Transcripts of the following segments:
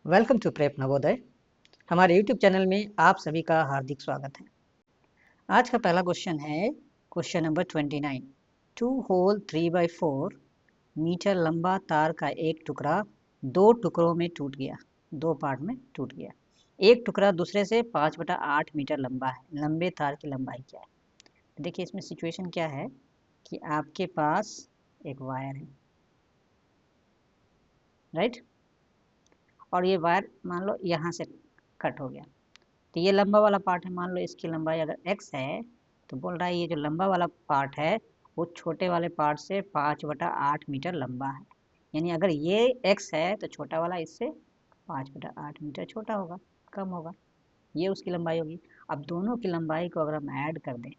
Welcome to prep Navodaya. हमारे YouTube channel में आप सभी का हार्दिक स्वागत है। आज का पहला क्वेश्चन है क्वेश्चन नंबर 29। 2 होल 3/4 मीटर लंबा तार का एक टुकड़ा दो टुकड़ों में टूट गया, दो पार्ट में टूट गया। एक टुकड़ा दूसरे से 5/8 मीटर लंबा है। लंबे तार की लंबाई क्या है? देखिए इसमें सिचुएशन क्या है कि आपके पास एक वायर है, राइट, और ये वायर मान लो यहाँ से कट हो गया, तो ये लंबा वाला पार्ट है। मान लो इसकी लंबाई अगर x है तो बोल रहा है ये जो लंबा वाला पार्ट है वो छोटे वाले पार्ट से 5/8 मीटर लंबा है। यानी अगर ये x है तो छोटा वाला इससे 5/8 मीटर छोटा होगा, कम होगा। ये उसकी लंबाई होगी। अब दोनों की लंबाई को अगर हम ऐड कर दें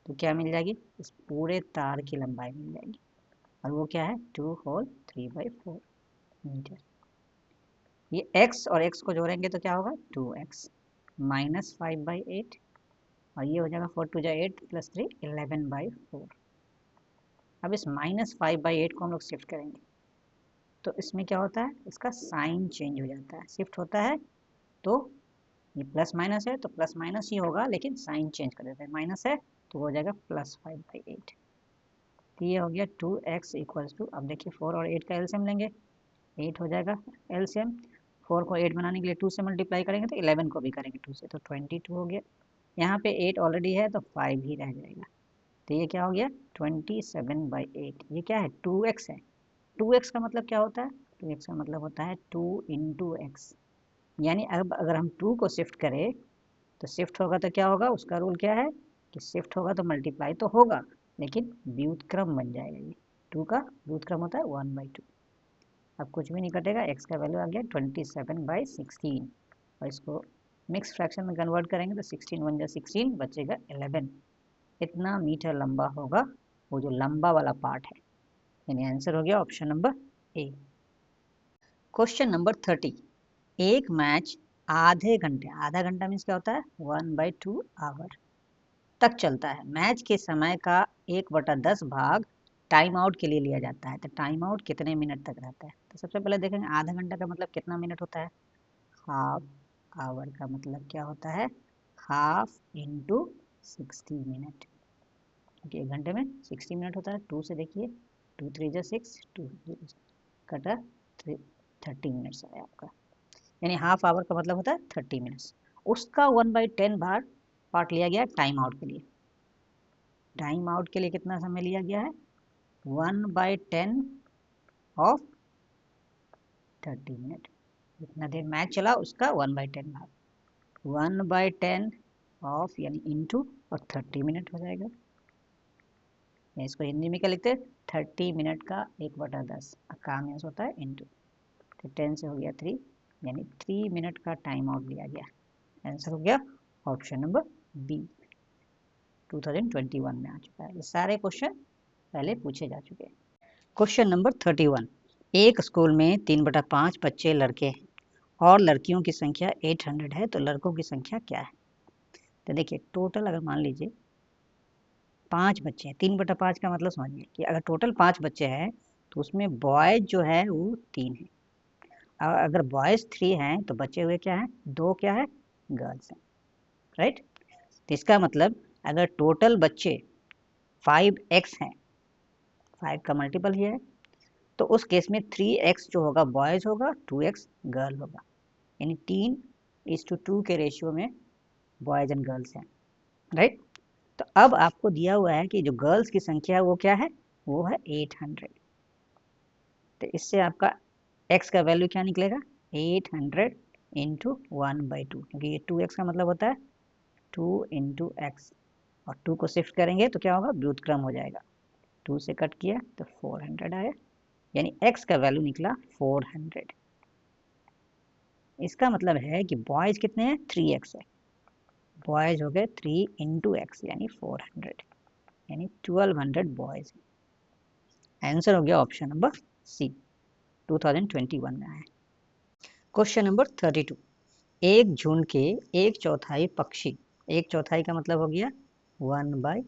तो क्या मिल जाएगी? इस पूरे तार की लंबाई मिल जाएगी, और वो क्या है? 2 होल 3/4 मीटर। ये x और x को जोड़ेंगे तो क्या होगा? 2x माइनस 5/8, और ये हो जाएगा 4 2 8 प्लस 3 11/4। अब इस माइनस 5/8 को हम लोग शिफ्ट करेंगे तो इसमें क्या होता है? इसका साइन चेंज हो जाता है। शिफ्ट होता है तो ये प्लस माइनस है तो प्लस माइनस ही होगा, लेकिन साइन चेंज कर देते हैं। माइनस है तो हो जाएगा प्लस 5/8। तो ये हो गया 2x इक्वल्स टू, अब देखिए 4 और 8 का एलसीएम लेंगे, 8 हो जाएगा एलसीएम। 4 को 8 बनाने के लिए 2 से मल्टीप्लाई करेंगे तो 11 को भी करेंगे 2 से, तो 22 हो गया। यहाँ पे 8 ऑलरेडी है तो 5 ही रह जाएगा, तो ये क्या हो गया? 27/8। ये क्या है? 2x है। 2x का मतलब क्या होता है? 2x का मतलब होता है 2 इंटू एक्स। यानी अब अगर हम 2 को शिफ्ट करें तो शिफ्ट होगा तो क्या होगा? उसका रूल क्या है कि शिफ्ट होगा तो मल्टीप्लाई तो होगा, लेकिन व्युत्क्रम बन जाएगा। ये 2 का व्युत्क्रम होता है 1/2। अब कुछ भी नहीं कटेगा, x का वैल्यू आ गया 27/16, और इसको मिक्स फ्रैक्शन में कन्वर्ट करेंगे तो 16 1 16 बचेगा 11। इतना मीटर लंबा होगा वो जो लंबा वाला पार्ट है। यानी आंसर हो गया option number A. Question number 30। एक मैच आधे घंटे, आधा घंटा मीन्स क्या होता है? 1/2 आवर तक चलता है। मैच के समय का 1/10 भाग टाइम आउट के लिए लिया जाता है। तो टाइम आउट कितने मिनट तक रहता है? तो सबसे पहले देखेंगे आधा घंटा का मतलब कितना मिनट होता है? हाफ आवर का मतलब क्या होता है? हाफ इंटू 60 मिनट, क्योंकि एक घंटे में 60 मिनट होता है। 2 से देखिए, 2 3 6, 2 कटा 30 मिनट्स आया आपका। यानी हाफ आवर का मतलब होता है 30 मिनट्स। उसका 1/10 भाग पार्ट लिया गया टाइम आउट के लिए। टाइम आउट के लिए कितना समय लिया गया है? 1/10 ऑफ 30 मिनट। जितना देर मैच चला उसका 1/10 भाग 1/10 ऑफ, यानी इंटू, और 30 मिनट हो जाएगा। इसको हिंदी में क्या लिखते हैं? 30 मिनट का 1/10 काम यहाँ होता है इंटू, तो 10 से हो गया 3, यानी 3 मिनट का टाइम आउट लिया गया। आंसर हो गया ऑप्शन नंबर बी। 2021 में आ चुका है। ये सारे क्वेश्चन पहले पूछे जा चुके हैं। Question number 31। एक स्कूल में 3/5 बच्चे लड़के हैं और लड़कियों की संख्या 800 है, तो लड़कों की संख्या क्या है? तो देखिए टोटल अगर मान लीजिए 5 बच्चे हैं, 3/5 का मतलब समझिए कि अगर टोटल 5 बच्चे हैं तो उसमें बॉयज जो है वो 3 है, और अगर बॉयज 3 हैं तो बचे हुए क्या है? 2 क्या है? गर्ल्स हैं, राइट। तो इसका मतलब अगर टोटल बच्चे 5x हैं, 5 का मल्टीपल ही है, तो उस केस में 3x जो होगा बॉयज होगा, 2x गर्ल होगा। यानी 3:2 के रेशियो में बॉयज एंड गर्ल्स हैं, राइट। तो अब आपको दिया हुआ है कि जो गर्ल्स की संख्या है वो क्या है? वो है 800। तो इससे आपका x का वैल्यू क्या निकलेगा? 800 इंटू 1/2, क्योंकि ये 2x का मतलब होता है 2 इंटू एक्स, और 2 को शिफ्ट करेंगे तो क्या होगा? व्युत्क्रम हो जाएगा। 2 से कट किया तो 400 आया, यानी x का वैल्यू निकला 400। इसका मतलब है कि बॉयज कितने हैं? 3x है। बॉयज हो गए 3 इंटू एक्स, यानी 400, यानी 1200 बॉयज। आंसर हो गया ऑप्शन नंबर सी। 2021 में आया। Question number 32। एक झुंड के 1/4 पक्षी, 1/4 का मतलब हो गया 1/4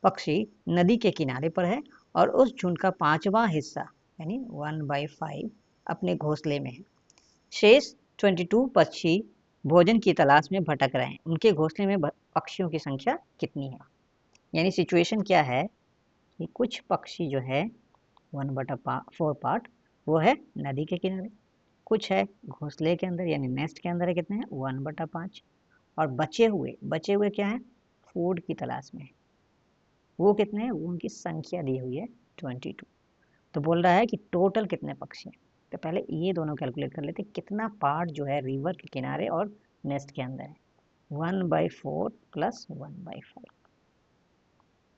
पक्षी नदी के किनारे पर है, और उस झुंड का 5वां हिस्सा यानी 1/5 अपने घोंसले में है। शेष 22 पक्षी भोजन की तलाश में भटक रहे हैं, उनके घोंसले में पक्षियों की संख्या कितनी है। यानी सिचुएशन क्या है कि कुछ पक्षी जो है 1/4 पार्ट वो है नदी के किनारे, कुछ है घोंसले के अंदर यानी नेस्ट के अंदर है, कितने हैं 1/5, और बचे हुए क्या है फूड की तलाश में, वो कितने हैं, वो उनकी संख्या दी हुई है 22। तो बोल रहा है कि टोटल कितने पक्षी हैं। तो पहले ये दोनों कैलकुलेट कर लेते, कितना पार्ट जो है रिवर के किनारे और नेस्ट के अंदर है। 1/4 + 1/5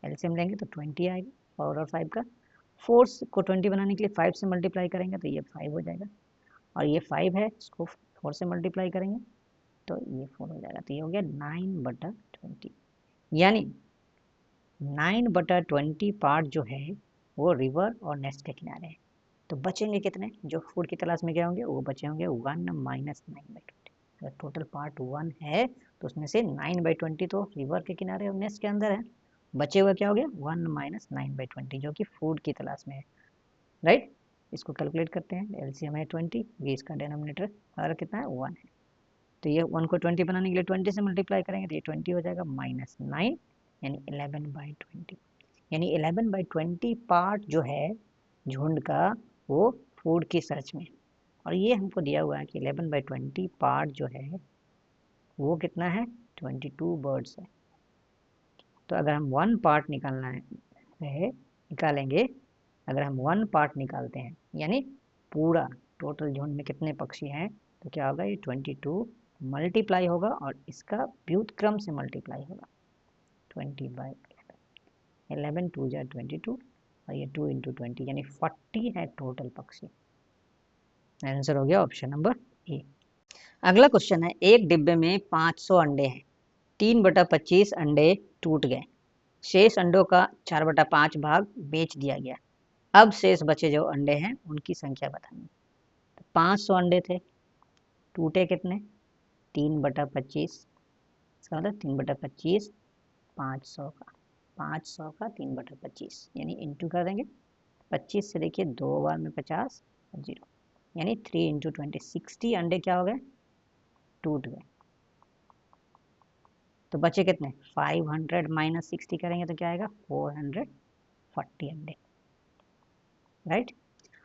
एलसीएम लेंगे तो 20 आएगा, पावर ऑफ 5 का। 4 को 20 बनाने के लिए 5 से मल्टीप्लाई करेंगे तो ये 5 हो जाएगा, और ये 5 है, इसको 4 से मल्टीप्लाई करेंगे तो ये 4 हो जाएगा। तो ये हो गया 9/20, यानी 9/20 पार्ट जो है वो रिवर और नेस्ट के किनारे है। तो बचेंगे कितने, जो फूड की तलाश में क्या होंगे, वो बचे होंगे 1 - 9/20। अगर टोटल पार्ट 1 है तो उसमें से 9/20 तो रिवर के किनारे और नेस्ट के अंदर है, बचे हुए क्या हो गया 1 - 9/20 जो कि फूड की तलाश में है, राइट। इसको कैलकुलेट करते हैं, एलसीएम है 20, ये इसका डिनोमिनेटर और कितना है 1 है, तो ये 1 को 20 बनाने के लिए 20 से मल्टीप्लाई करेंगे तो ये 20 हो जाएगा, -9 यानी 11/20, यानी 11/20 पार्ट जो है झुंड का वो फूड की सर्च में, और ये हमको दिया हुआ है कि 11/20 पार्ट जो है वो कितना है 22 बर्ड्स है। तो अगर हम 1 पार्ट निकालेंगे, अगर हम 1 पार्ट निकालते हैं यानी पूरा टोटल झुंड में कितने पक्षी हैं, तो क्या होगा ये 22 मल्टीप्लाई होगा और इसका व्युत्क्रम से मल्टीप्लाई होगा 20/11, 11 2 जा 22 और ये 2 × 20 यानी 40 है टोटल पक्षी। आंसर हो गया ऑप्शन नंबर ए। अगला क्वेश्चन है, एक डिब्बे में 500 अंडे हैं, 3/25 अंडे टूट गए, शेष अंडों का 4/5 भाग बेच दिया गया, अब शेष बचे जो अंडे हैं उनकी संख्या बतानी। 500 अंडे थे, टूटे कितने 3/25, इसका मतलब 3/25 500 का, 500 का 3/25 यानी इंटू कर देंगे, 25 से देखिए 2 बार में 50 और 0 यानी 3 × 20 60 अंडे क्या हो गए टूट गए। तो बचे कितने 500 - 60 करेंगे तो क्या आएगा 440 अंडे, राइट।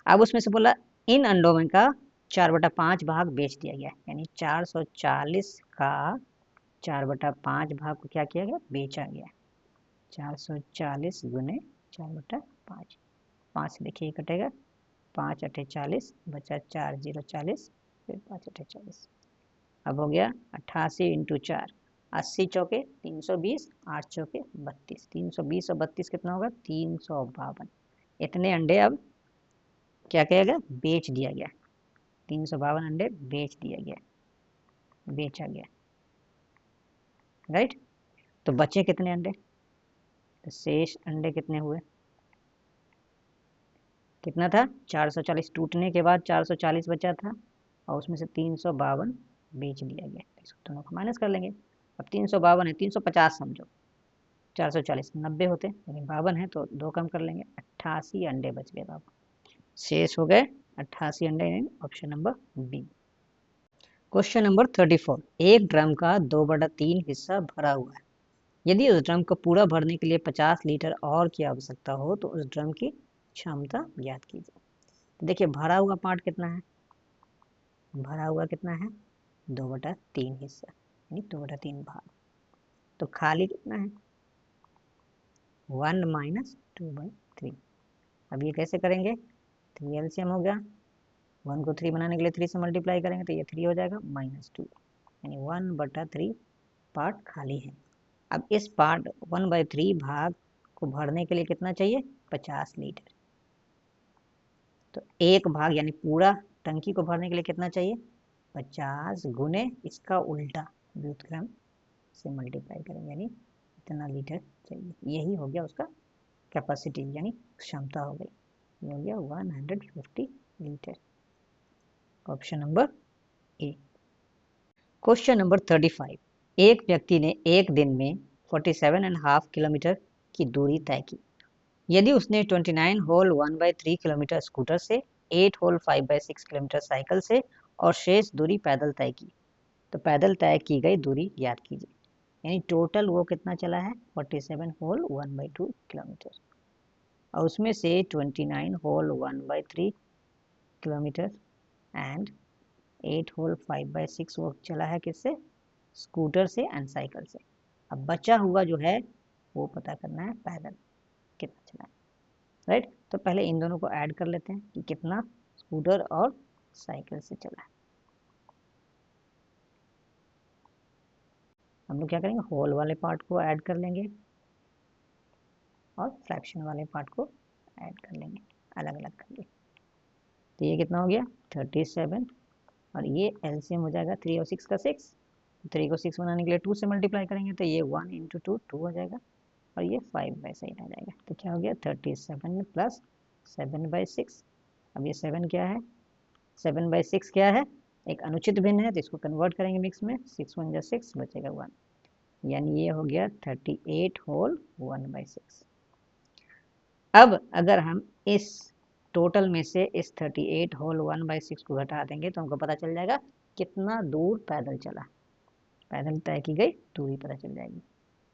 अब उसमें से बोला इन अंडों में का 4/5 भाग बेच दिया गया, यानी 440 का 4/5 भाग को क्या किया गया बेचा गया, 440 × 4/5, 5 से देखिए कटेगा 5 × 40 बचा 4 0 40 फिर 5 × 40, अब हो गया 88 × 4 80 चौके 320 8 चौके 32, 320 और 32 कितना होगा 352, इतने अंडे अब क्या किया गया बेच दिया गया, 352 अंडे बेच दिया गया, बेचा गया, राइट। तो बचे कितने अंडे, तो शेष अंडे कितने हुए, कितना था 440, टूटने के बाद 440 बचा था और उसमें से 352 बेच दिया गया, इसको दोनों को माइनस कर लेंगे। अब 352 है 350 समझो, 440 90 होते लेकिन 52 है तो 2 कम कर लेंगे, 88 अंडे बच गए बाबा, शेष हो गए 88 अंडे, option number B. Question number 34, एक ड्रम का 2/3 हिस्सा भरा हुआ है, यदि उस ड्रम को पूरा भरने के लिए 50 लीटर और की आवश्यकता हो तो उस ड्रम की क्षमता ज्ञात कीजिए। तो देखिए भरा हुआ पार्ट कितना है, भरा हुआ कितना है 2/3 हिस्सा यानी 2/3 भाग, तो खाली कितना है 1 - 2/3। अब ये कैसे करेंगे, 3 एलसीएम हो गया, 1 को 3 बनाने के लिए 3 से मल्टीप्लाई करेंगे तो ये 3 हो जाएगा -2 यानी 1/3 पार्ट खाली है। अब इस पार्ट 1/3 भाग को भरने के लिए कितना चाहिए 50 लीटर, तो एक भाग यानी पूरा टंकी को भरने के लिए कितना चाहिए 50 गुने इसका उल्टा व्युत्क्रम से मल्टीप्लाई करेंगे यानी इतना लीटर चाहिए, यही हो गया उसका कैपेसिटी यानी क्षमता हो गई, ये हो गया 150 litre, option number A. Question number 35, एक व्यक्ति ने एक दिन में 47.5 किलोमीटर की दूरी तय की, यदि उसने 29 होल 1/3 किलोमीटर स्कूटर से, 8 होल 5/6 किलोमीटर साइकिल से और शेष दूरी पैदल तय की। तो पैदल तय की गई दूरी ज्ञात कीजिए, यानी टोटल वो कितना चला है 47 होल 1/2 किलोमीटर, और उसमें से 29 होल 1/3 किलोमीटर एंड 8 होल 5/6 वो चला है किससे, स्कूटर से एंड साइकिल से। अब बचा हुआ जो है वो पता करना है पैदल कितना चला है, राइट। तो पहले इन दोनों को ऐड कर लेते हैं कि कितना स्कूटर और साइकिल से चला है। हम लोग क्या करेंगे, होल वाले पार्ट को ऐड कर लेंगे और फ्रैक्शन वाले पार्ट को ऐड कर लेंगे, अलग अलग करके। तो ये कितना हो गया 37, और ये एलसीएम हो जाएगा 3 और 6 का 6, 3 को 6 बनाने के लिए 2 से मल्टीप्लाई करेंगे तो ये 1 × 2 2 हो जाएगा, और ये 5/7 आ जाएगा। तो क्या हो गया 37 प्लस 7/6। अब ये 7 क्या है, 7/6 क्या है, एक अनुचित भिन्न है तो इसको कन्वर्ट करेंगे मिक्स में, 6 1 × 6 बचेगा 1, यानी ये हो गया 38 होल 1/6। अब अगर हम इस टोटल में से इस 38 होल 1/6 को घटा देंगे तो हमको पता चल जाएगा कितना दूर पैदल चला, पैदल तय की गई दूरी पता चल जाएगी।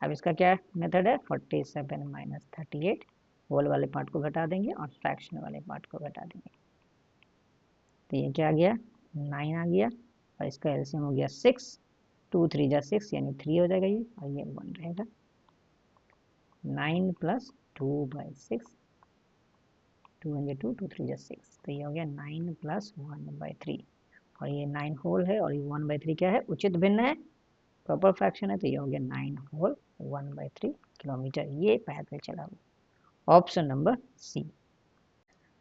अब इसका क्या मेथड है, 47 माइनस 38, होल वाले पार्ट को घटा देंगे और फ्रैक्शन वाले पार्ट को घटा देंगे। तो ये क्या आ गया 9 आ गया, और इसका एलसीएम हो गया 6, 2 3 जा 6 यानी 3 हो जाएगा ये, और ये 1 रहेगा। 9 प्लस 2/6, 2 1 2 2 3 जा 6, तो ये हो गया 9 प्लस 1/3, और ये 9 होल है और ये 1/3 क्या है, उचित भिन्न है, प्रॉपर फ्रैक्शन है, तो ये हो गया 9 होल 1/3 किलोमीटर, ये पैदल चला हुआ। Option number C.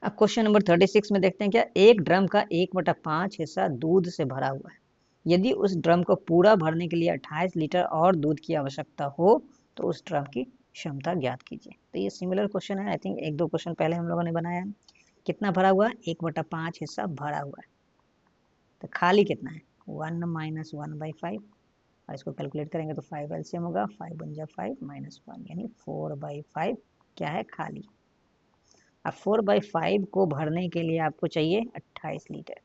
अब क्वेश्चन नंबर 36 में देखते हैं क्या, एक ड्रम का 1/5 हिस्सा दूध से भरा हुआ है, यदि उस ड्रम को पूरा भरने के लिए 28 लीटर और दूध की आवश्यकता हो तो उस ड्रम की क्षमता ज्ञात कीजिए। तो ये सिमिलर क्वेश्चन है, आई थिंक 1-2 क्वेश्चन पहले हम लोगों ने बनाया है। कितना भरा हुआ है, 1/5 हिस्सा भरा हुआ है, तो खाली कितना है 1 - 1/5, और इसको कैलकुलेट करेंगे तो 5 एलसीएम होगा, 5 1 × 5 -1 यानी 4/5 क्या है खाली। अब 4/5 को भरने के लिए आपको चाहिए 28 लीटर,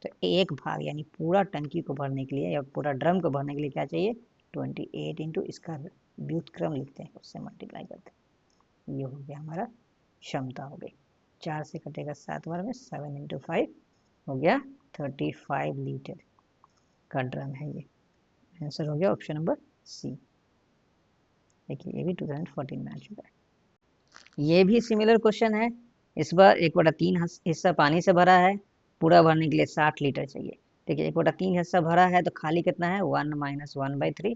तो एक भाग यानी पूरा टंकी को भरने के लिए या पूरा ड्रम को भरने के लिए क्या चाहिए 28 इंटू इसका व्युत्क्रम लिखते हैं उससे मल्टीप्लाई करते हैं, ये हो गया हमारा क्षमता हो गई। 4 से कटेगा 7 बार में, 7 × 5 हो गया 35 लीटर का ड्रम है ये। आंसर हो गया ऑप्शन नंबर सी। देखिए ये भी 2014 में आ चुका है। ये भी सिमिलर क्वेश्चन है, इस बार 1/3 हिस्सा पानी से भरा है, पूरा भरने के लिए 60 लीटर चाहिए। देखिए 1/3 हिस्सा भरा है तो खाली कितना है 1 - 1/3,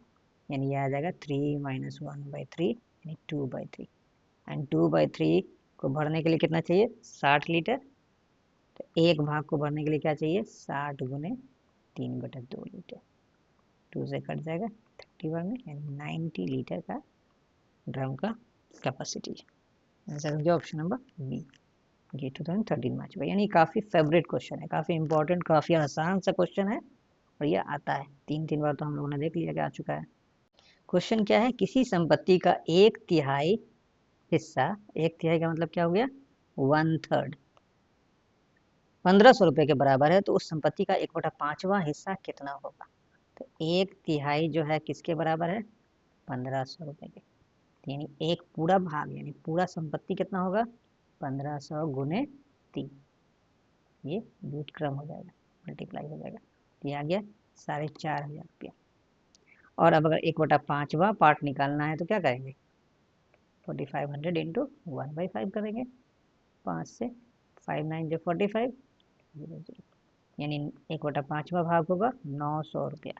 यानी ये आ जाएगा 3 - 1/3 यानी 2/3, एंड 2/3 को भरने के लिए कितना चाहिए 60 लीटर, तो एक भाग को भरने के लिए क्या चाहिए 60 × 3/2 लीटर, 2 से कट जाएगा 30 बार में, यानी 90 लीटर का ड्रम का कैपेसिटी। आंसर हो गया ऑप्शन नंबर बी। ये 2013 में आ चुका है, यानी काफ़ी फेवरेट क्वेश्चन है, काफ़ी इंपॉर्टेंट, काफ़ी आसान सा क्वेश्चन है, और ये आता है 3 बार तो हम लोगों ने देख लिया कि आ चुका है। क्वेश्चन क्या है, किसी संपत्ति का 1/3 हिस्सा, 1/3 का मतलब क्या हो गया 1/3, 1500 रुपये के बराबर है, तो उस संपत्ति का 1/5वां हिस्सा कितना होगा। तो 1/3 जो है किसके बराबर है 1500 रुपये के, यानी एक पूरा भाग यानी पूरा संपत्ति कितना होगा 1500 × 3, ये व्युत्क्रम हो जाएगा, मल्टीप्लाई हो जाएगा, तो ये आ गया 4500 रुपया। और अब अगर 1/5वां पार्ट निकालना है तो क्या करेंगे 4500 इंटू 1/5 करेंगे, 5 से 5 9 जो 45 यानी 1/5वां भाग होगा 900 रुपया।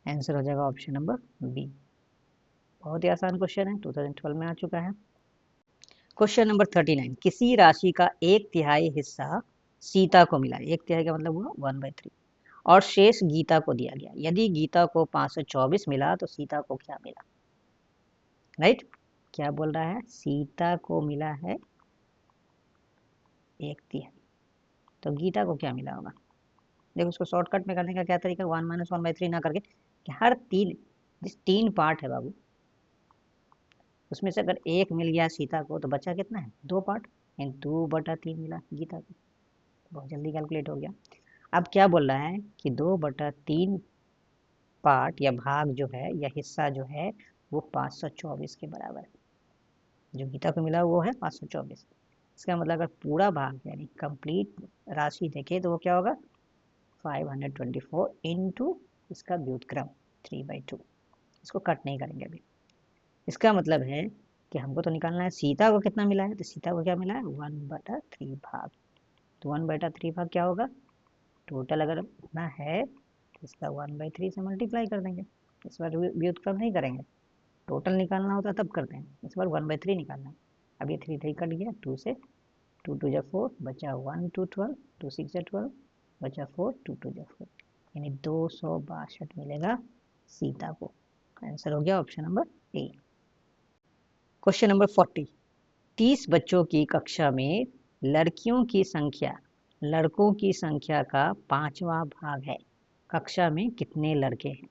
आंसर हो जाएगा ऑप्शन नंबर बी। बहुत ही आसान क्वेश्चन है, 2012 में आ चुका है। क्वेश्चन नंबर 39, किसी राशि का 1/3 हिस्सा सीता को मिला, 1/3 का मतलब हुआ 1/3, और शेष गीता को दिया गया, यदि गीता को 524 मिला तो सीता को क्या मिला, राइट। क्या बोल रहा है, सीता को मिला है 1/3, तो गीता को क्या मिला होगा। देखो उसको शॉर्टकट में करने का क्या तरीका, 1 - 1/3 ना करके कि हर 3 पार्ट है बाबू, उसमें से अगर 1 मिल गया सीता को तो बचा कितना है 2 पार्ट, यानी 2/3 मिला गीता को, बहुत जल्दी कैलकुलेट हो गया। अब क्या बोल रहा है कि 2/3 पार्ट या भाग जो है या हिस्सा जो है वो 524 के बराबर है। जो गीता को मिला वो है 524। इसका मतलब अगर पूरा भाग यानी कंप्लीट राशि देखे तो वो क्या होगा 524 इंटू इसका व्युत्क्रम 3/2। इसको कट नहीं करेंगे अभी। इसका मतलब है कि हमको तो निकालना है सीता को कितना मिला है, तो सीता को क्या मिला है 1/3 भाग। तो 1/3 भाग क्या होगा, टोटल अगर इतना है तो इसका 1/3 से मल्टीप्लाई कर देंगे। इस बार व्युत्क्रम नहीं करेंगे, टोटल निकालना होता तब करते हैं, इस बार 1/3 निकालना है। अब ये 3 कट गया, 2 से 2 2 जा 4 बचा 1 2 12 2 6 जा 12 बचा 4 2 2 जा 4, यानी 262 मिलेगा सीता को। आंसर हो गया option number A. Question number 40। 30 बच्चों की कक्षा में लड़कियों की संख्या लड़कों की संख्या का 5वां भाग है। कक्षा में कितने लड़के हैं?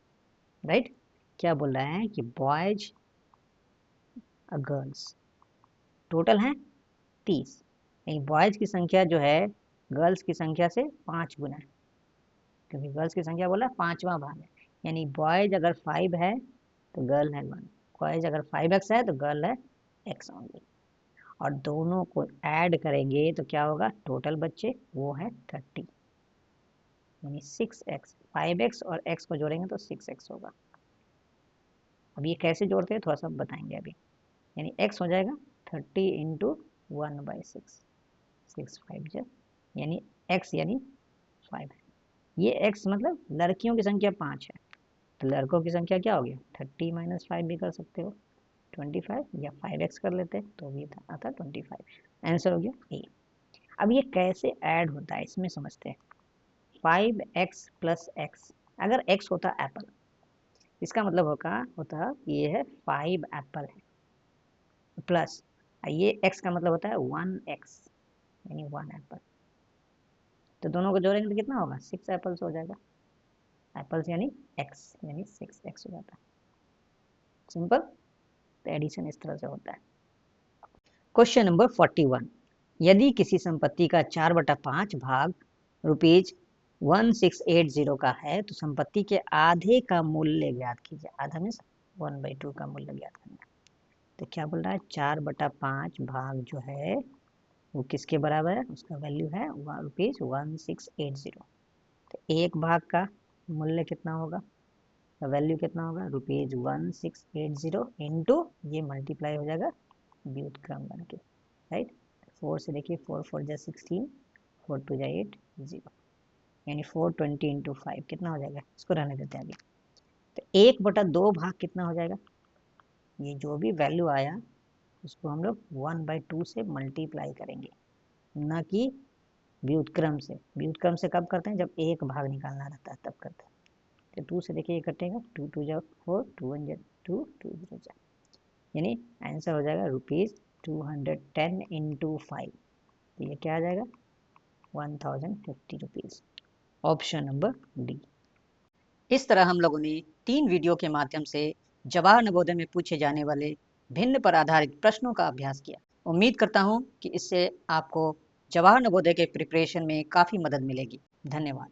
राइट, क्या बोल रहा है कि बॉयज और गर्ल्स टोटल हैं 30, यानी बॉयज की संख्या जो है गर्ल्स की संख्या से 5 गुना है, क्योंकि गर्ल्स की संख्या बोला 5वां भाग है। यानी बॉयज अगर 5 है तो गर्ल है 1, बॉयज अगर 5x है तो गर्ल है x ओनली। और दोनों को ऐड करेंगे तो क्या होगा, टोटल बच्चे वो है 30, यानी 6x। 5x और x को जोड़ेंगे तो 6x होगा। अब ये कैसे जोड़ते हैं थोड़ा सा बताएंगे अभी। यानी x हो जाएगा 30 इंटू 1/6, 6 5 जा, यानी x यानी 5 है। ये x मतलब लड़कियों की संख्या 5 है, तो लड़कों की संख्या क्या हो गया 30 - 5 भी कर सकते हो 25, या 5x कर लेते हैं तो भी आता 25। आंसर हो गया ए। अब ये कैसे ऐड होता है इसमें समझते हैं। 5x + x, अगर x होता एप्पल, इसका मतलब होता ये है 5 एप्पल है, प्लस ये x का मतलब होता है 1x, यानी 1 एप्पल। तो दोनों को जोड़ेंगे तो कितना होगा 6 एप्पल्स हो जाएगा। एप्पल्स यानी x, यानी 6x हो जाता है। सिंपल, तो एडिशन इस तरह से होता है। Question number 41। यदि किसी संपत्ति का 4/5 भाग ₹1680 का है तो संपत्ति के आधे का मूल्य ज्ञात कीजिए। आधा मीन्स 1/2 का मूल्य ज्ञात करना है। तो क्या बोल रहा है 4/5 भाग जो है वो किसके बराबर है, उसका वैल्यू है ₹1680। तो एक भाग का मूल्य कितना होगा, वैल्यू कितना होगा ₹1680 इंटू ये मल्टीप्लाई हो जाएगा व्युत्क्रम बन के, राइट। 4 से देखिए 4 4 जा 16, 4 2 जा 8 0, यानी 420 इंटू 5 कितना हो जाएगा, इसको रहने देते हैं अभी। तो 1/2 भाग कितना हो जाएगा, ये जो भी वैल्यू आया उसको हम लोग 1/2 से मल्टीप्लाई करेंगे, ना कि व्युत्क्रम से। व्युत्क्रम से कब करते हैं, जब एक भाग निकालना रहता है तब करते हैं। तो 2 से देखिए ये कटेगा, 2 2 जा 4, 2 1 जा 2, 2 0 जा, यानी आंसर हो जाएगा ₹210 इंटू 5। तो ये क्या आ जाएगा 1050 रुपीज़। Option number D. इस तरह हम लोगों ने 3 वीडियो के माध्यम से जवाहर नवोदय में पूछे जाने वाले भिन्न पर आधारित प्रश्नों का अभ्यास किया। उम्मीद करता हूँ कि इससे आपको जवाहर नवोदय के प्रिपरेशन में काफ़ी मदद मिलेगी। धन्यवाद।